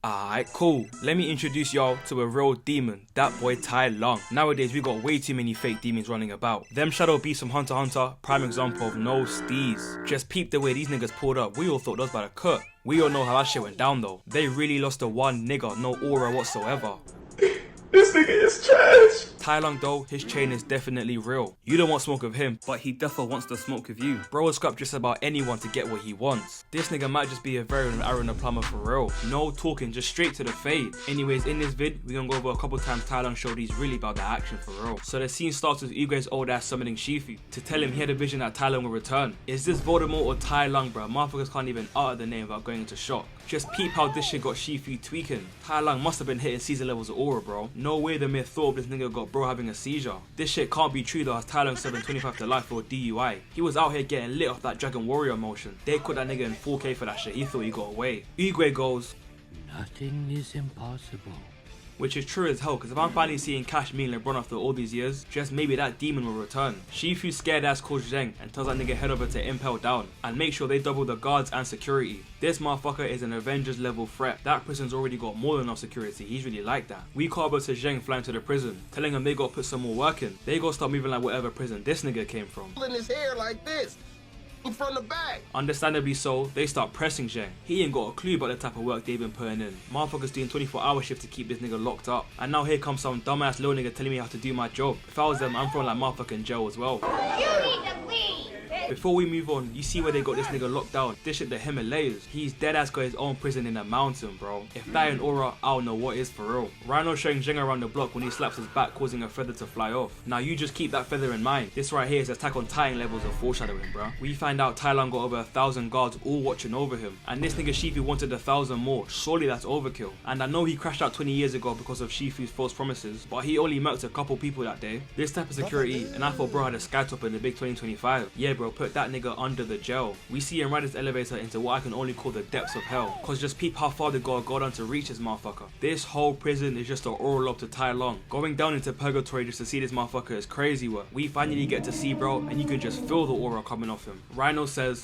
Alright, cool. Let me introduce y'all to a real demon, that boy Tai Lung. Nowadays we got way too many fake demons running about. Them shadow beasts from Hunter x Hunter, prime example of no steez. Just peep the way these niggas pulled up, we all thought that was about to cut. We all know how that shit went down though. They really lost the one nigga, no aura whatsoever. This nigga is trash. Tai Lung though, his chain is definitely real. You don't want smoke with him, but he definitely wants to smoke with you. Bro will scrap just about anyone to get what he wants. This nigga might just be a variant of Aaron the Plumber for real. No talking, just straight to the fade. Anyways, in this vid, we gonna go over a couple times Tai Lung showed he's really about the action for real. So the scene starts with Uguay's old ass summoning Shifu to tell him he had a vision that Tai Lung will return. Is this Voldemort or Tai Lung, bruh? Motherfuckers can't even utter the name without going into shock. Just peep how this shit got Shifu tweaking. Tai Lung must have been hitting Caesar levels of aura, bro. No way the myth thought of this nigga got bro having a seizure. This shit can't be true though, as Tai Lung 725 to life for a DUI. He was out here getting lit off that Dragon Warrior motion. They caught that nigga in 4K for that shit, he thought he got away. Uguay goes, "Nothing is impossible." which is true as hell, because if I'm finally seeing Cash me and LeBron after all these years, just maybe that demon will return. Shifu's scared ass calls Zheng and tells that nigga head over to Impel down and make sure they double the guards and security. This motherfucker is an Avengers level threat. That prison's already got more than enough security, he's really like that. We call over to Zheng flying to the prison, telling him they gotta put some more work in. They gotta start moving like whatever prison this nigga came from. In his hair like this. From the back. Understandably so, they start pressing Zheng. He ain't got a clue about the type of work they've been putting in. Motherfuckers doing 24-hour shifts to keep this nigga locked up. And now here comes some dumbass little nigga telling me how to do my job. If I was them, I'm throwing like motherfucking jail as well. You need to leave. Before we move on, you see where they got this nigga locked down. This shit the Himalayas. He's dead ass got his own prison in a mountain, bro. If that ain't aura, I don't know what is for real. Rhino showing Zheng around the block when he slaps his back, causing a feather to fly off. Now you just keep that feather in mind. This right here is Attack on Titan levels of foreshadowing, bro. We find out Tai Lung got over 1,000 guards all watching over him. And this nigga Shifu wanted 1,000 more. Surely that's overkill. And I know he crashed out 20 years ago because of Shifu's false promises, but he only murked a couple people that day. This type of security, and I thought bro had a skytop in the big 2025. Yeah bro, put that nigga under the jail. We see him ride his elevator into what I can only call the depths of hell. Cause just peep how far they gotta go down to reach this motherfucker. This whole prison is just an oral up to Tai Lung. Going down into purgatory just to see this motherfucker is crazy work. We finally get to see bro, and you can just feel the aura coming off him. Rhino says,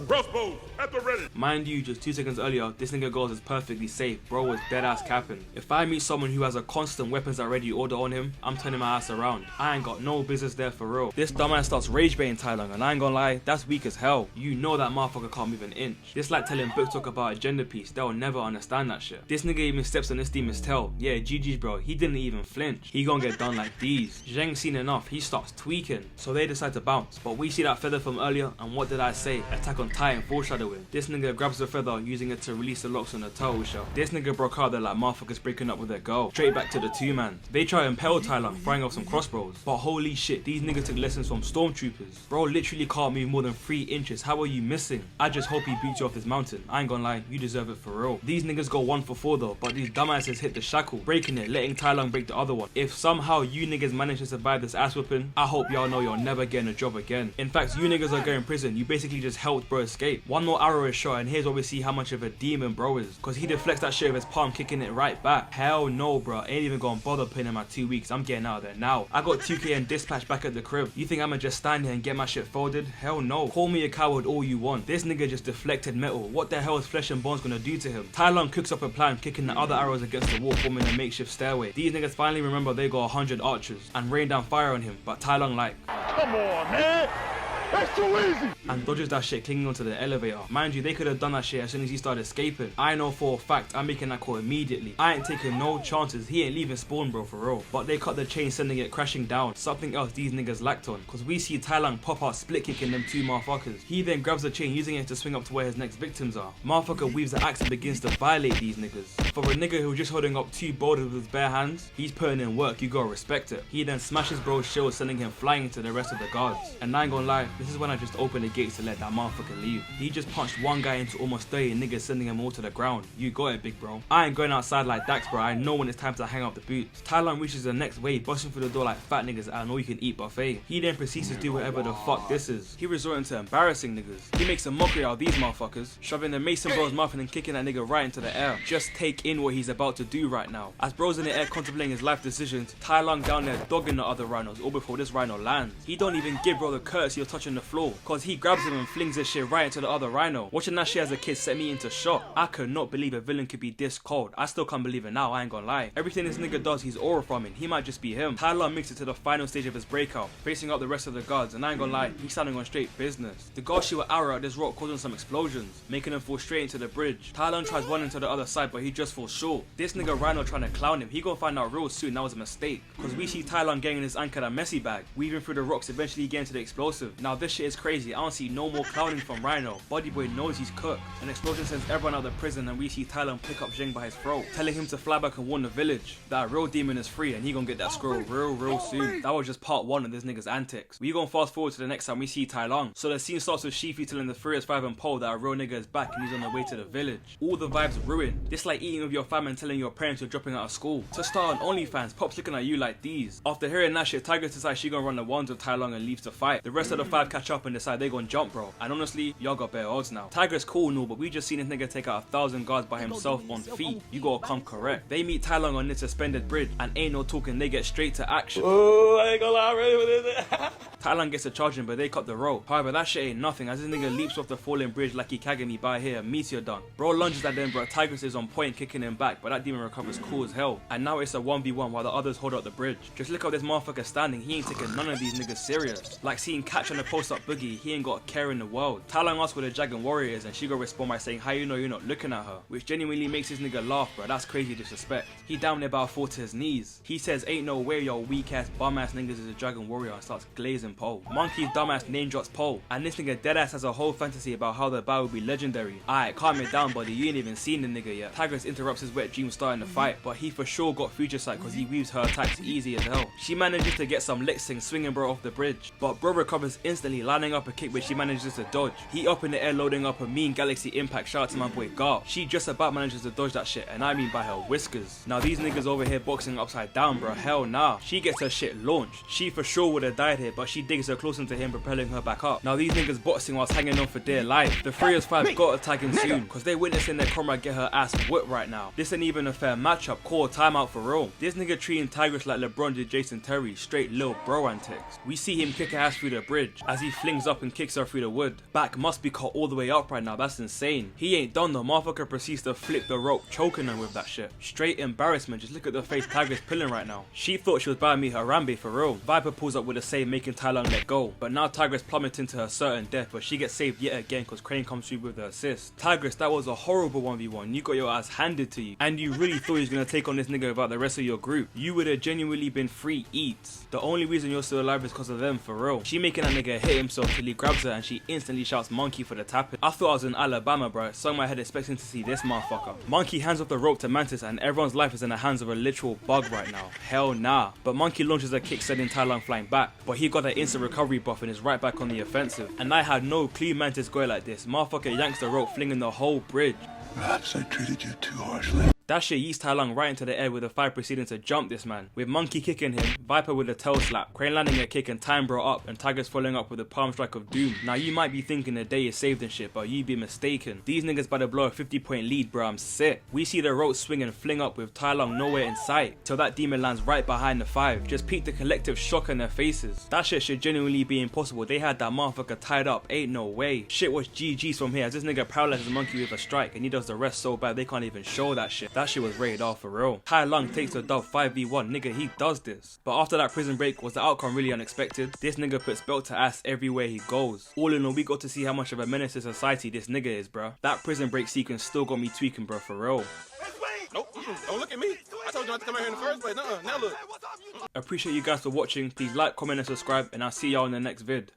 "Crossbow at the ready." mind you, just 2 seconds earlier, this nigga goes is perfectly safe. Bro was dead ass capping. If I meet someone who has a constant weapons at ready order on him, I'm turning my ass around. I ain't got no business there for real. This dumbass starts rage baiting Tai Lung, and I ain't gonna lie, that's weak as hell. You know that motherfucker can't move an inch. This like telling book talk about a gender piece, they'll never understand that shit. This nigga even steps on this demon's tail. Yeah, GG's bro, he didn't even flinch. He gonna get done like these. Zheng seen enough, he starts tweaking. So they decide to bounce. But we see that feather from earlier, and what did I say? Attack on Titan foreshadowing. This nigga grabs the feather, using it to release the locks on the turtle shell. This nigga broke out there like motherfuckers breaking up with their girl. Straight back to the 2-man. They try to impale Tai Lung, firing off some crossbows. But holy shit, these niggas took lessons from stormtroopers. Bro literally can't move more than 3 inches. How are you missing? I just hope he beats you off this mountain. I ain't gonna lie, you deserve it for real. These niggas go 1 for 4 though, but these dumbasses hit the shackle, breaking it, letting Tai Lung break the other one. If somehow you niggas manage to survive this ass whipping, I hope y'all know you're never getting a job again. In fact, you niggas are going to prison. You basically just helped bro escape. One more arrow is shot, and here's where we see how much of a demon bro is. Cause he deflects that shit with his palm, kicking it right back. Hell no bro, ain't even gonna bother putting in my 2 weeks. I'm getting out of there now. I got 2K and dispatch back at the crib. You think I'ma just stand here and get my shit folded? Hell no. Call me a coward all you want. This nigga just deflected metal. What the hell is flesh and bones gonna do to him? Tai Lung cooks up a plan, kicking the other arrows against the wall, forming a makeshift stairway. These niggas finally remember they got 100 archers and rain down fire on him, but Tai Lung like, Come on, man. That's too easy. and dodges that shit clinging onto the elevator. Mind you, they could have done that shit as soon as he started escaping. I know for a fact I'm making that call immediately. I ain't taking no chances. He ain't leaving spawn bro for real. But they cut the chain, sending it crashing down. Something else these niggas lacked on, cause we see Tai Lung pop out split kicking them 2 motherfuckers. He then grabs the chain, using it to swing up to where his next victims are. Motherfucker weaves the axe and begins to violate these niggas. For a nigga who just holding up 2 boulders with his bare hands, he's putting in work, you gotta respect it. He then smashes bro's shield, sending him flying into the rest of the guards. And I ain't gonna lie, this is when I just opened the gates to let that motherfucker leave. He just punched one guy into almost 30 niggas, sending him all to the ground. You got it, big bro. I ain't going outside like Dax, bro. I know when it's time to hang up the boots. Tai Lung reaches the next wave, busting through the door like fat niggas at an all-you-can-eat buffet. He then proceeds to do whatever the fuck this is. He resorting to embarrassing niggas. He makes a mockery out of these motherfuckers, shoving the mason bro's mouth and then kicking that nigga right into the air. Just take in what he's about to do right now. As bro's in the air contemplating his life decisions, Tai Lung down there dogging the other rhinos all before this rhino lands. He don't even give bro the courtesy of touching touching the floor, cause he grabs him and flings his shit right into the other rhino. Watching that shit as a kid set me into shock. I could not believe a villain could be this cold. I still can't believe it now, I ain't gonna lie. Everything this nigga does, he's aura farming. He might just be him. Tai Lung makes it to the final stage of his breakout, facing up the rest of the guards, and I ain't gonna lie, he's standing on straight business. The guards shoot an arrow at this rock, causing some explosions, making him fall straight into the bridge. Tai Lung tries running to the other side, but he just falls short. This nigga Rhino trying to clown him. He gonna find out real soon that was a mistake, cause we see Tai Lung getting his anchor that messy bag, weaving through the rocks, eventually getting to the explosive. Now this shit is crazy. I don't see no more clowning from Rhino. Body Boy knows he's cooked. An explosion sends everyone out of the prison, and we see Tai Lung pick up Jing by his throat, telling him to fly back and warn the village that a real demon is free and he gonna get that scroll real soon. That was just part 1 of this nigga's antics. We gonna fast forward to the next time we see Tai Lung. So the scene starts with Shifu telling the Furious 5 and Paul that a real nigga is back and he's on the way to the village. All the vibes ruined. This like eating with your fam and telling your parents you're dropping out of school. To start on OnlyFans, Pop's looking at you like these. After hearing that shit, Tigress decides she gonna run the ones with Tai Lung and leaves the fight. The rest of the 5 catch up and decide they gonna jump, bro. And honestly, y'all got better odds now. Tigress cool and all, but we just seen this nigga take out 1,000 guards by himself on feet. You gotta come correct. They meet Tai Lung on this suspended bridge, and ain't no talking, they get straight to action. Oh, I ain't gonna lie, ready with it. Tai Lung gets a charging, but they cut the rope. However, that shit ain't nothing, as this nigga leaps off the falling bridge like he Kagami by here, meteor done. Bro lunges at them, but Tigress is on point, kicking him back, but that demon recovers cool as hell. And now it's a 1v1 while the others hold up the bridge. Just look how this motherfucker standing, he ain't taking none of these niggas serious. Like seeing Catch on the post up boogie, he ain't got a care in the world. Tai Lung asks where the Dragon Warrior is, and she gonna respond by saying, how you know you're not looking at her? Which genuinely makes this nigga laugh, bro. That's crazy disrespect. He down there about fall to his knees. He says, ain't no way your weak ass bum ass niggas is a Dragon Warrior, and starts glazing Poe. Monkey's dumbass name drops Poe, and this nigga deadass has a whole fantasy about how the battle will be legendary. Alright, calm it down, buddy, you ain't even seen the nigga yet. Tigress interrupts his wet dream starting the fight, but he for sure got future sight cause he weaves her attacks easy as hell. She manages to get some licks in swinging bro off the bridge, but bro recovers instantly, lining up a kick which she manages to dodge. He up in the air loading up a mean galaxy impact. Shout out to my boy Gar. She just about manages to dodge that shit, and I mean by her whiskers. Now these niggas over here boxing upside down, bro. Hell nah. She gets her shit launched. She for sure would have died here, but she digs her close into him, propelling her back up. Now these niggas boxing whilst hanging on for dear life. The Furious 5 gotta tag him soon, cause they witnessing their comrade get her ass whipped right now. This ain't even a fair matchup. Call timeout for real. This nigga treating Tigress like LeBron did Jason Terry, straight lil bro antics. We see him kick her ass through the bridge as he flings up and kicks her through the wood. Back must be caught all the way up right now. That's insane. He ain't done though. Motherfucker proceeds to flip the rope, choking her with that shit. Straight embarrassment. Just look at the face Tigress pulling right now. She thought she was about to meet Harambe for real. Viper pulls up with a save, making Tai Lung let go. But now Tigress plummeting to her certain death, but she gets saved yet again cause Crane comes through with the assist. Tigress, that was a horrible 1v1. You got your ass handed to you, and you really thought you was gonna take on this nigga without the rest of your group. You would have genuinely been free eats. The only reason you're still alive is because of them, for real. She making that nigga hit himself till he grabs her, and she instantly shouts monkey for the tapping. I thought I was in Alabama, bro. Sung my head expecting to see this motherfucker. Monkey hands off the rope to Mantis, and everyone's life is in the hands of a literal bug right now. Hell nah. But Monkey launches a kick, sending Tai Lung flying back, but he got an instant recovery buff and is right back on the offensive. And I had no clue Mantis going like this. Motherfucker yanks the rope, flinging the whole bridge. Perhaps I treated you too harshly. That shit yeets Tai Lung right into the air with the 5 proceeding to jump this man, with Monkey kicking him, Viper with a tail slap, Crane landing a kick and Time Bro up, and Tigress following up with a palm strike of doom. Now you might be thinking the day is saved and shit, but you be mistaken. These niggas about to blow a 50-point lead, bro. I'm sick. We see the rope swing and fling up with Tai Lung nowhere in sight, till that demon lands right behind the 5. Just peek the collective shock on their faces. That shit should genuinely be impossible. They had that motherfucker tied up. Ain't no way. Shit was GG's from here, as this nigga paralyzes Monkey with a strike, and he does the rest so bad they can't even show that shit. That shit was rated off for real. Tai Lung takes the dub 5v1, nigga, he does this. But after that prison break, was the outcome really unexpected? This nigga puts belt to ass everywhere he goes. All in all, we got to see how much of a menace to society this nigga is, bruh. That prison break sequence still got me tweaking, bruh, for real. Nope, don't look at me. I told you not to come out here in the first place. Now look. Appreciate you guys for watching. Please like, comment and subscribe, and I'll see y'all in the next vid.